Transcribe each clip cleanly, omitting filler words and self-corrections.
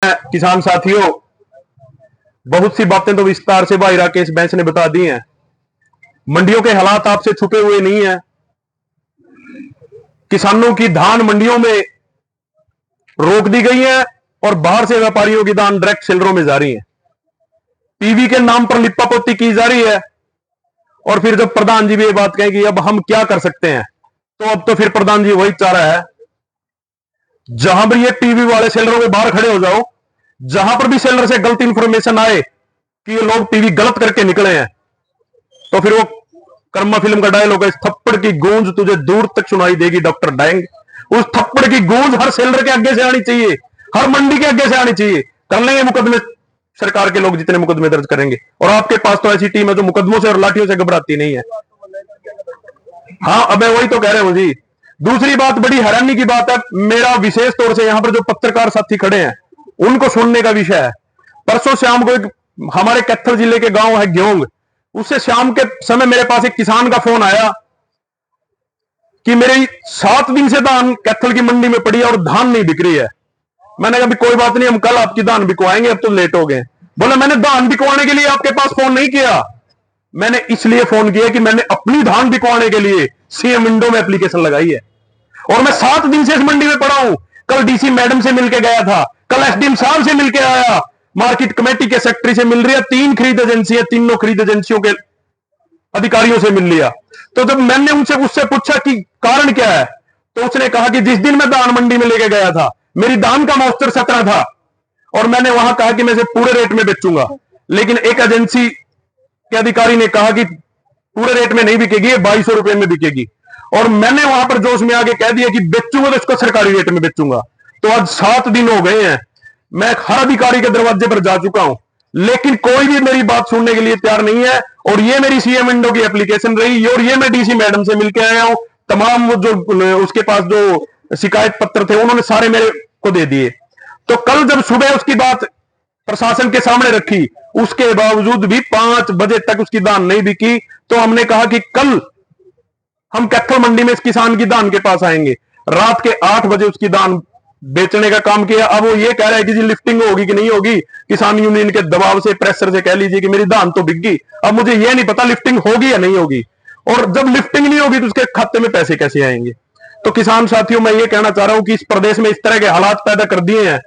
किसान साथियों, बहुत सी बातें तो विस्तार से भाई राकेश बैंस ने बता दी हैं। मंडियों के हालात आपसे छुपे हुए नहीं है। किसानों की धान मंडियों में रोक दी गई है और बाहर से व्यापारियों की धान डायरेक्ट सेलरों में जा रही है। पीवी के नाम पर लिप्पापोती की जा रही है। और फिर जब प्रधान जी भी ये बात कहें कि अब हम क्या कर सकते हैं, तो अब तो फिर प्रधान जी वही चाह रहा है, जहां पर ये टीवी वाले सेलरों के बाहर खड़े हो जाओ, जहां पर भी सेलर से गलत इंफॉर्मेशन आए कि ये लोग टीवी गलत करके निकले हैं, तो फिर वो कर्मा फिल्म का डायलॉग है, इस थप्पड़ की गूंज तुझे दूर तक सुनाई देगी डॉक्टर डायंग। उस थप्पड़ की गूंज हर सेलर के आगे से आनी चाहिए, हर मंडी के आगे से आनी चाहिए। कर लेंगे मुकदमे सरकार के लोग, जितने मुकदमे दर्ज करेंगे। और आपके पास तो ऐसी टीम है जो मुकदमों से और लाठियों से घबराती नहीं है। हाँ, अब मैं वही तो कह रहे हूं जी। दूसरी बात, बड़ी हैरानी की बात है, मेरा विशेष तौर से यहां पर जो पत्रकार साथी खड़े हैं उनको सुनने का विषय है। परसों शाम को एक हमारे कैथल जिले के गांव है ग्योंग, उससे शाम के समय मेरे पास एक किसान का फोन आया कि मेरी 7 दिन से धान कैथल की मंडी में पड़ी है और धान नहीं बिक रही है। मैंने कहा कोई बात नहीं, हम कल आपकी धान बिकवाएंगे, अब तो लेट हो गए। बोला मैंने धान बिकवाने के लिए आपके पास फोन नहीं किया, मैंने इसलिए फोन किया कि मैंने अपनी धान बिकवाने के लिए सीएम विंडो में एप्लीकेशन लगाई है और मैं 7 दिन से इस मंडी में पड़ा हूं। कल डीसी मैडम से मिलकर गया था, कल एसडीएम साहब से मिलकर आया, मार्केट कमेटी के सेक्रेटरी से मिल रही है, 3 खरीद एजेंसी है, तीनों खरीद एजेंसियों के अधिकारियों से मिल लिया। तो जब मैंने उनसे उससे पूछा कि कारण क्या है, तो उसने कहा कि जिस दिन मैं धान मंडी में लेके गया था, मेरी धान का मॉइस्चर 17 था और मैंने वहां कहा कि मैं इसे पूरे रेट में बेचूंगा, लेकिन एक एजेंसी के अधिकारी ने कहा कि पूरे रेट में नहीं बिकेगी, 2200 रुपए में बिकेगी। और मैंने वहां पर जोश में आके कह दिया कि बेचूंगा तो इसको सरकारी रेट में बेचूंगा। तो आज 7 दिन हो गए हैं, मैं हर अधिकारी के दरवाजे पर जा चुका हूं, लेकिन कोई भी मेरी बात सुनने के लिए तैयार नहीं है। और ये मेरी सीएम विंडो की एप्लीकेशन रही और ये मैं डीसी मैडम से मिलकर आया हूं। तमाम जो उसके पास जो शिकायत पत्र थे उन्होंने सारे मेरे को दे दिए। तो कल जब सुबह उसकी बात प्रशासन के सामने रखी, उसके बावजूद भी 5 बजे तक उसकी धान नहीं बिकी। तो हमने कहा कि कल हम कैथल मंडी में इस किसान की धान के पास आएंगे। रात के 8 बजे उसकी धान बेचने का काम किया। अब वो ये कह रहा है कि जी लिफ्टिंग होगी कि नहीं होगी, किसान यूनियन के दबाव से, प्रेशर से कह लीजिए कि मेरी धान तो बिक गई। अब मुझे ये नहीं पता लिफ्टिंग होगी या नहीं होगी, और जब लिफ्टिंग नहीं होगी तो उसके खाते में पैसे कैसे आएंगे। तो किसान साथियों, मैं ये कहना चाह रहा हूं कि इस प्रदेश में इस तरह के हालात पैदा कर दिए हैं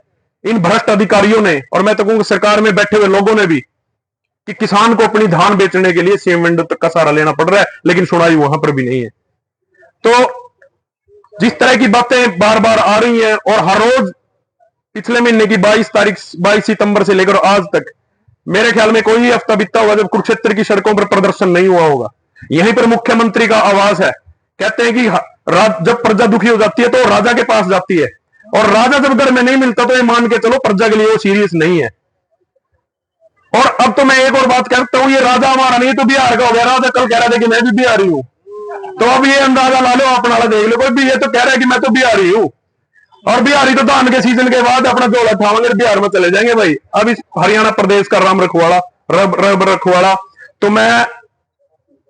इन भ्रष्ट अधिकारियों ने, और मैं तो कहूंगा सरकार में बैठे हुए लोगों ने भी, कि किसान को अपनी धान बेचने के लिए सीएम विंडो तक का सहारा लेना पड़ रहा है, लेकिन सुनाई वहां पर भी नहीं है। तो जिस तरह की बातें बार बार आ रही हैं, और हर रोज पिछले महीने की 22 सितंबर से लेकर आज तक मेरे ख्याल में कोई हफ्ता बीता होगा जब कुरुक्षेत्र की सड़कों पर प्रदर्शन नहीं हुआ होगा। यहीं पर मुख्यमंत्री का आवास है। कहते हैं कि जब प्रजा दुखी हो जाती है तो राजा के पास जाती है, और राजा जब घर में नहीं मिलता तो ये मान के चलो प्रजा के लिए वो सीरियस नहीं है। और अब तो मैं एक और बात कहता हूं, ये राजा हमारा नहीं तो बिहार का हो गया। राजा कल कह रहा था कि मैं भी बिहारी हूं, तो अब ये अंदाजा ला लो, अपना देख लो। कोई भी ये तो कह रहा है कि मैं तो बिहारी हूं, और बिहारी तो धान के सीजन के बाद अपना झोला उठावेंगे, बिहार में चले जाएंगे भाई। अब इस हरियाणा प्रदेश का राम रखवाड़ा, रब रखवाड़ा। तो मैं